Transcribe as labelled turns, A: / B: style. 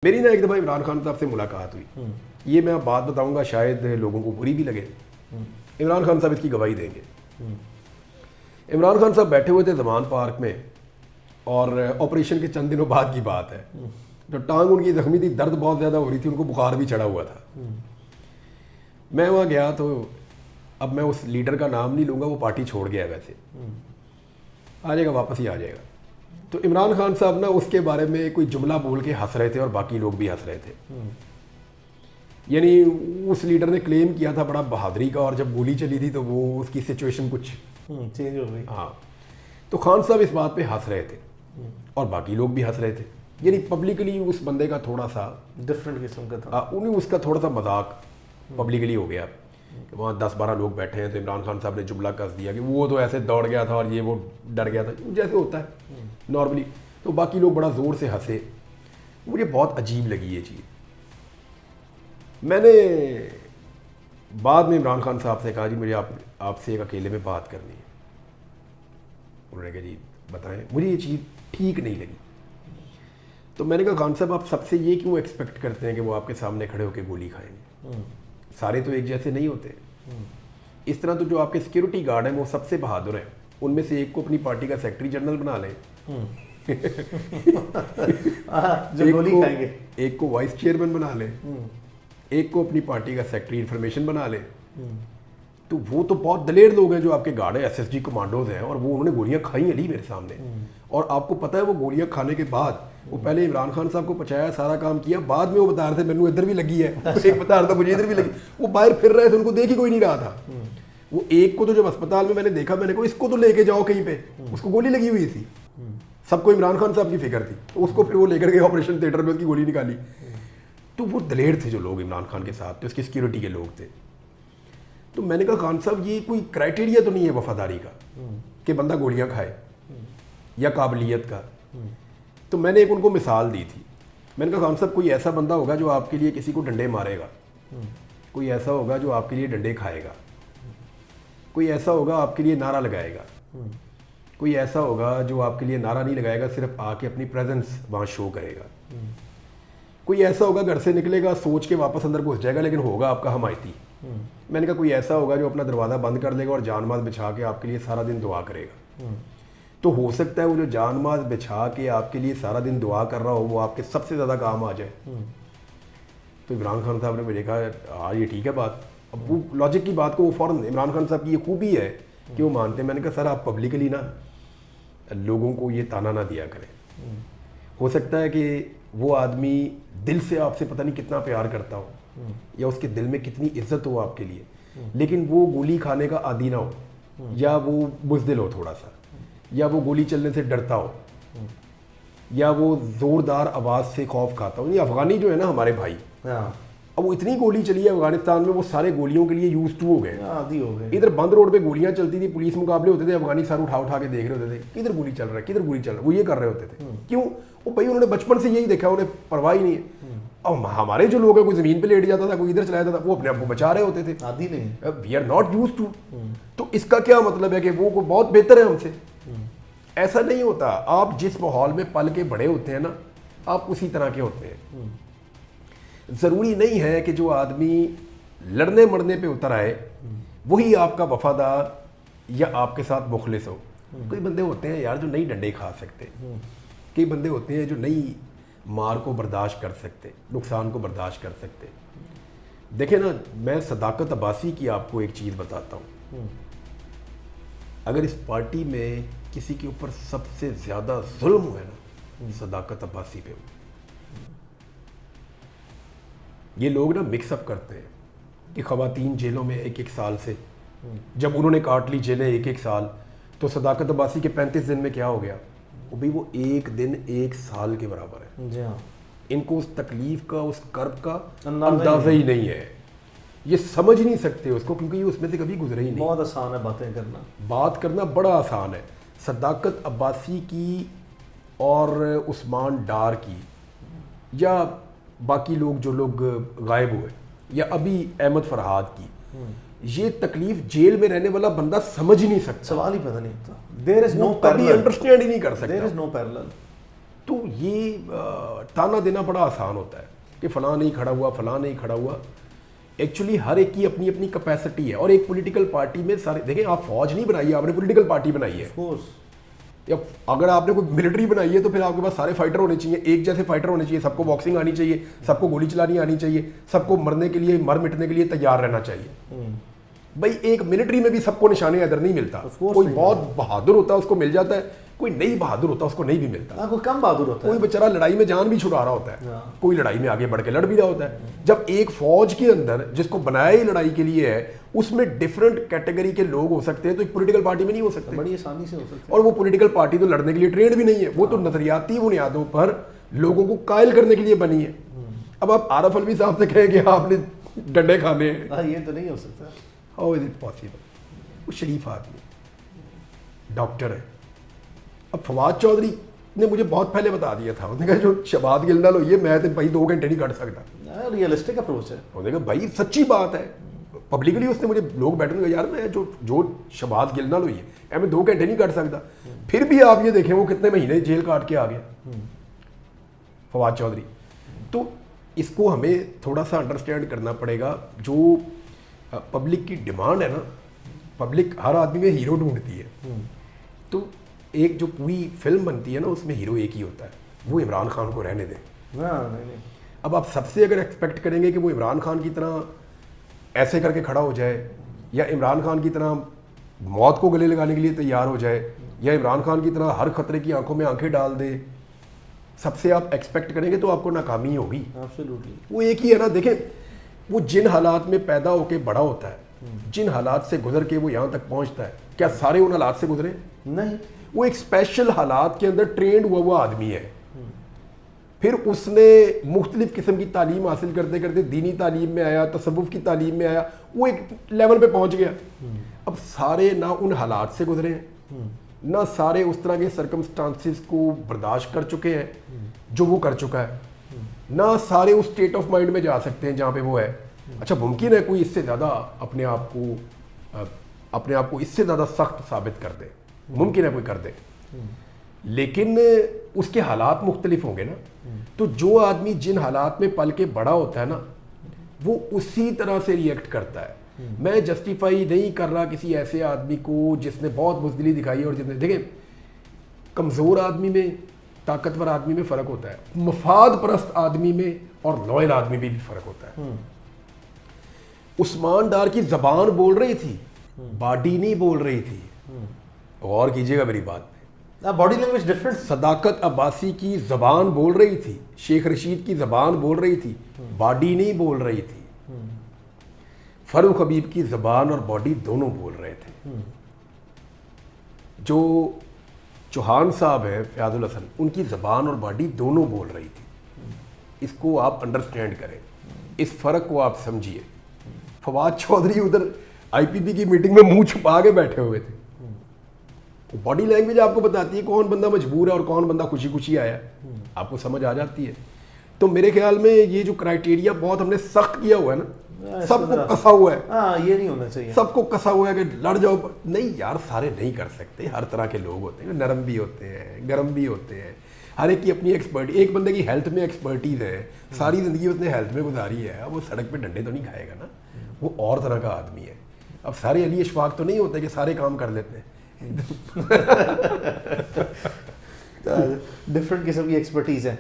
A: मेरी ना एक दफ़ा इमरान खान साहब से मुलाकात हुई। ये मैं बात बताऊंगा, शायद लोगों को बुरी भी लगे। इमरान खान साहब इसकी गवाही देंगे। इमरान खान साहब बैठे हुए थे ज़मान पार्क में और ऑपरेशन के चंद दिनों बाद की बात है। तो टांग उनकी जख्मी थी, दर्द बहुत ज़्यादा हो रही थी, उनको बुखार भी चढ़ा हुआ था। मैं वहाँ गया तो अब मैं उस लीडर का नाम नहीं लूँगा, वो पार्टी छोड़ गया, वैसे आ जाएगा, वापस ही आ जाएगा। तो इमरान खान साहब ना उसके बारे में कोई जुमला बोल के हंस रहे थे और बाकी लोग भी हंस रहे थे। यानी उस लीडर ने क्लेम किया था बड़ा बहादुरी का, और जब गोली चली थी तो वो उसकी सिचुएशन कुछ
B: चेंज हो गई।
A: हाँ, तो खान साहब इस बात पे हंस रहे थे और बाकी लोग भी हंस रहे थे। यानी पब्लिकली उस बंदे का थोड़ा सा
B: डिफरेंट किस्म का था।
A: उन्हें उसका थोड़ा सा मजाक पब्लिकली हो गया। वहाँ 10-12 लोग बैठे हैं तो इमरान खान साहब ने जुमला कस दिया कि वो तो ऐसे दौड़ गया था और ये वो डर गया था, जैसे होता है नॉर्मली। तो बाकी लोग बड़ा ज़ोर से हंसे। मुझे बहुत अजीब लगी ये चीज़। मैंने बाद में इमरान खान साहब से कहा, जी मुझे आपसे एक अकेले में बात करनी है। उन्होंने कहा जी बताएं। मुझे ये चीज़ ठीक नहीं लगी। तो मैंने कहा खान साहब, आप सबसे ये क्यों एक्सपेक्ट करते हैं कि वो आपके सामने खड़े होकर गोली खाएंगे? सारे तो एक जैसे नहीं होते। इस तरह तो जो आपके सिक्योरिटी गार्ड हैं वो सबसे बहादुर हैं। उनमें से एक को अपनी पार्टी का सेक्रेटरी जनरल बना लें,
B: जो गोली खाएंगे,
A: एक को वाइस चेयरमैन बना लें, एक को अपनी पार्टी का सेक्रेटरी इंफॉर्मेशन बना लें। तो वो तो बहुत दलेर लोग हैं जो आपके गार्ड है, एसएसजी कमांडोज हैं, और वो उन्होंने गोलियां खाई अली मेरे सामने। और आपको पता है वो गोलियां खाने के बाद वो पहले इमरान खान साहब को पहुंचाया, सारा काम किया, बाद में वो बता रहे थे मैंने इधर भी लगी है, एक बता रहा था मुझे इधर भी लगी। वो बाहर फिर रहे थे, उनको देख ही कोई नहीं रहा था। वो एक को तो जब अस्पताल में मैंने देखा, मैंने कहा इसको तो लेके जाओ कहीं पे, उसको गोली लगी हुई थी। सबको इमरान खान साहब की फिक्र थी, तो उसको फिर वो लेकर गए ऑपरेशन थिएटर में, उसकी गोली निकाली। तो वो दलेर थे जो लोग इमरान खान के साथ थे, उसकी सिक्योरिटी के लोग थे। तो मैंने कहा खान साहब ये कोई क्राइटेरिया तो नहीं है वफादारी का कि बंदा गोलियां खाए या काबिलियत का। तो मैंने एक उनको मिसाल दी थी। मैंने कहा खान साहब कोई ऐसा बंदा होगा जो आपके लिए किसी को डंडे मारेगा, कोई ऐसा होगा जो आपके लिए डंडे खाएगा, कोई ऐसा होगा आपके लिए नारा लगाएगा, कोई ऐसा होगा जो आपके लिए नारा नहीं लगाएगा, सिर्फ आके अपनी प्रेजेंस वहाँ शो करेगा, कोई ऐसा होगा घर से निकलेगा सोच के वापस अंदर घुस जाएगा लेकिन होगा आपका हमायती। मैंने कहा कोई ऐसा होगा जो अपना दरवाज़ा बंद कर लेगा और जानमाज बिछा के आपके लिए सारा दिन दुआ करेगा। तो हो सकता है वो जो जानमाज बिछा के आपके लिए सारा दिन दुआ कर रहा हो वो आपके सबसे ज़्यादा काम आ जाए। तो इमरान खान साहब ने मुझे कहा हाँ ये ठीक है बात। अब वो लॉजिक की बात को वो फ़ौरन, इमरान खान साहब की ये खूबी है कि वो मानते हैं। मैंने कहा सर आप पब्लिकली ना लोगों को ये ताना ना दिया करें। हो सकता है कि वो आदमी दिल से आपसे पता नहीं कितना प्यार करता हो या उसके दिल में कितनी इज्जत हो आपके लिए, लेकिन वो गोली खाने का आदी ना हो, या वो बुज़दिल हो थोड़ा सा, या वो गोली चलने से डरता हो, या वो ज़ोरदार आवाज़ से खौफ खाता हो। ये अफ़गानी जो है ना हमारे भाई, अब वो इतनी गोली चली है अफगानिस्तान में, वो सारे गोलियों के लिए यूज टू हो गए,
B: आदी हो गए।
A: इधर बंद रोड पे गोलियां चलती थी, पुलिस मुकाबले होते थे, अफगानी सर उठा उठा के देख रहे होते थे किधर गोली चल रहा है, किधर गोली चल रहा है, वो ये कर रहे होते थे। क्यों? वो भाई उन्होंने बचपन से यही देखा, उन्हें परवाह ही नहीं है। अब हमारे जो लोग हैं, कोई जमीन पे लेट जाता था, कोई इधर चला जाता था, वो अपने आप को बचा रहे होते थे।
B: आदी नहीं,
A: we are not use to. तो इसका क्या मतलब है कि वो बहुत बेहतर है हमसे? ऐसा नहीं होता। आप जिस माहौल में पल के बड़े होते हैं ना, आप उसी तरह के होते हैं। ज़रूरी नहीं है कि जो आदमी लड़ने मरने पे उतर आए वही आपका वफादार या आपके साथ मुखलिस हो। कई बंदे होते हैं यार जो नहीं डंडे खा सकते, कई बंदे होते हैं जो नहीं मार को बर्दाश्त कर सकते, नुकसान को बर्दाश्त कर सकते। देखें ना, मैं सदाकत अब्बासी की आपको एक चीज़ बताता हूँ। अगर इस पार्टी में किसी के ऊपर सबसे ज़्यादा जुल्म हुआ है ना, सदाकत अब्बासी पे हो। ये लोग ना मिक्सअप करते हैं कि ख़वातीन जेलों में 1-1 साल से, जब उन्होंने काट ली जेलें 1-1 साल, तो सदाकत अब्बासी के 35 दिन में क्या हो गया? वो भाई वो एक दिन 1 साल के बराबर है।
B: जी हाँ।
A: इनको उस तकलीफ का, उस कर्ब का अंदाज़ा ही नहीं है। ये समझ नहीं सकते उसको, क्योंकि ये उसमें से कभी गुजरे ही नहीं।
B: बहुत आसान है बातें करना, बात
A: करना बड़ा आसान है। सदाकत अब्बासी की और उस्मान डार की, या बाकी लोग जो लोग गायब हुए, या अभी अहमद फरहाद की, ये तकलीफ जेल में रहने वाला बंदा समझ ही नहीं सकता।
B: सवाल ही पता नहीं होता। There is no
A: parallel, understand ही नहीं कर सकता।
B: There is no parallel.
A: तो ये ताना देना बड़ा आसान होता है कि फ़लाँ नहीं खड़ा हुआ, फ़लाँ नहीं खड़ा हुआ। एक्चुअली हर एक की अपनी अपनी कैपेसिटी है, और एक पॉलिटिकल पार्टी में सारे देखें, आप फौज नहीं बनाई है, आपने पॉलिटिकल पार्टी बनाई है। या अगर आपने कोई मिलिट्री बनाई है तो फिर आपके पास सारे फाइटर होने चाहिए, एक जैसे फाइटर होने चाहिए, सबको बॉक्सिंग आनी चाहिए, सबको गोली चलानी आनी चाहिए, सबको मरने के लिए, मर मिटने के लिए तैयार रहना चाहिए। भाई एक मिलिट्री में भी सबको निशाने इधर नहीं मिलता, कोई बहुत बहादुर होता है उसको मिल जाता है, कोई नहीं बहादुर होता उसको नहीं भी मिलता।
B: कोई कम बहादुर होता है,
A: कोई बेचारा लड़ाई में जान भी छुड़ा रहा होता है, कोई लड़ाई में आगे बढ़ के लड़ भी रहा होता है। जब एक फौज के अंदर जिसको बनाया ही लड़ाई के लिए है, उसमें डिफरेंट कैटेगरी के लोग हो सकते हैं, तो एक पॉलिटिकल पार्टी में नहीं हो सकते,
B: बड़ी आसानी से हो सकता है।
A: और वो पॉलिटिकल पार्टी तो लड़ने के लिए ट्रेंड भी नहीं है, वो तो नजरियाती बुनियादों पर लोगों को कायल करने के लिए बनी है। अब आप आरफ अलवी साहब से कहें कि आपने डंडे खाने हैं,
B: ये तो नहीं हो सकता।
A: How is it possible? वो शरीफ आदमी, डॉक्टर है। अब फवाद चौधरी ने मुझे बहुत पहले बता दिया था, उसने कहा जो शबाद गिल नाल होई है, मैं तो भाई 2 घंटे नहीं कट सकता।
B: रियलिस्टिक अप्रोच है।
A: उसने कहा भाई सच्ची बात है, पब्लिकली उसने मुझे लोग बैठे यार मैं जो शबाद गिल नाल हुई है मैं 2 घंटे नहीं कट सकता। फिर भी आप ये देखें वो कितने महीने जेल काट के आ गया फवाद चौधरी। तो इसको हमें थोड़ा सा अंडरस्टैंड करना पड़ेगा। जो पब्लिक की डिमांड है ना, पब्लिक हर आदमी में हीरो ढूंढती है। तो एक जो पूरी फिल्म बनती है ना, उसमें हीरो एक ही होता है, वो इमरान खान को रहने दें।
B: नहीं।
A: अब आप सबसे अगर एक्सपेक्ट करेंगे कि वो इमरान खान की तरह ऐसे करके खड़ा हो जाए, या इमरान खान की तरह मौत को गले लगाने के लिए तैयार हो जाए, या इमरान खान की तरह हर खतरे की आंखों में आंखें डाल दे, सबसे आप एक्सपेक्ट करेंगे तो आपको नाकामी होगी।
B: एब्सोल्युटली।
A: वो एक ही है ना। देखें, वो जिन हालात में पैदा होके बड़ा होता है, जिन हालात से गुजर के वो यहाँ तक पहुँचता है, क्या सारे उन हालात से गुजरे?
B: नहीं।
A: वो एक स्पेशल हालात के अंदर ट्रेंड हुआ आदमी है। फिर उसने मुख्तलिफ किस्म की तालीम हासिल करते करते दीनी तालीम में आया, तसव्वुफ की तालीम में आया, वो एक लेवल पे पहुंच गया। अब सारे ना उन हालात से गुजरे हैं, ना सारे उस तरह के सर्कमस्टांसिस को बर्दाश्त कर चुके हैं जो वो कर चुका है, ना सारे उस स्टेट ऑफ माइंड में जा सकते हैं जहाँ पे वो है। अच्छा, मुमकिन है कोई इससे ज़्यादा अपने आप को इससे ज़्यादा सख्त साबित कर दे, मुमकिन है कोई कर दे, लेकिन उसके हालात मुख्तलिफ होंगे ना। तो जो आदमी जिन हालात में पल के बड़ा होता है ना, वो उसी तरह से रिएक्ट करता है। मैं जस्टिफाई नहीं कर रहा किसी ऐसे आदमी को जिसने बहुत बुज़दिली दिखाई है, और जिसने, देखें, कमज़ोर आदमी में, ताकतवर आदमी में फ़र्क होता है, मफाद परस्त आदमी में और लॉयल आदमी में भी फ़र्क होता है। उस्मान डार की ज़बान बोल रही थी, बॉडी नहीं बोल रही थी। गौर कीजिएगा मेरी बात में,
B: बॉडी लैंग्वेज डिफरेंट।
A: सदाकत अब्बासी की ज़बान बोल रही थी, शेख रशीद की ज़बान बोल रही थी, बॉडी नहीं बोल रही थी। फरूख हबीब की ज़बान और बॉडी दोनों बोल रहे थे। जो चौहान साहब हैं, फ़याज़ुल हसन, उनकी ज़बान और बॉडी दोनों बोल रही थी। इसको आप अंडरस्टैंड करें, इस फ़र्क को आप समझिए। फवाद चौधरी उधर IPP की मीटिंग में मुंह छुपा के बैठे हुए थे। बॉडी लैंग्वेज आपको बताती है कौन बंदा मजबूर है और कौन बंदा खुशी खुशी आया, आपको समझ आ जाती है। तो मेरे ख्याल में ये जो क्राइटेरिया बहुत हमने सख्त किया हुआ है ना, सबको कसा हुआ है।
B: ये नहीं होना चाहिए।
A: सबको कसा हुआ है कि लड़ जाओ। नहीं यार, सारे नहीं कर सकते, हर तरह के लोग होते हैं, नरम भी होते हैं, गर्म भी होते हैं, हर एक की अपनी एक्सपर्ट। एक बंदे की हेल्थ में एक्सपर्टीज है, सारी ज़िंदगी उसने हेल्थ में गुजारी है, वो सड़क पे डंडे तो नहीं खाएगा ना, वो और तरह का आदमी है। अब सारे अली अशफाक तो नहीं होते कि सारे काम कर लेते हैं।
B: डिफरेंट किस्म की एक्सपर्टीज है।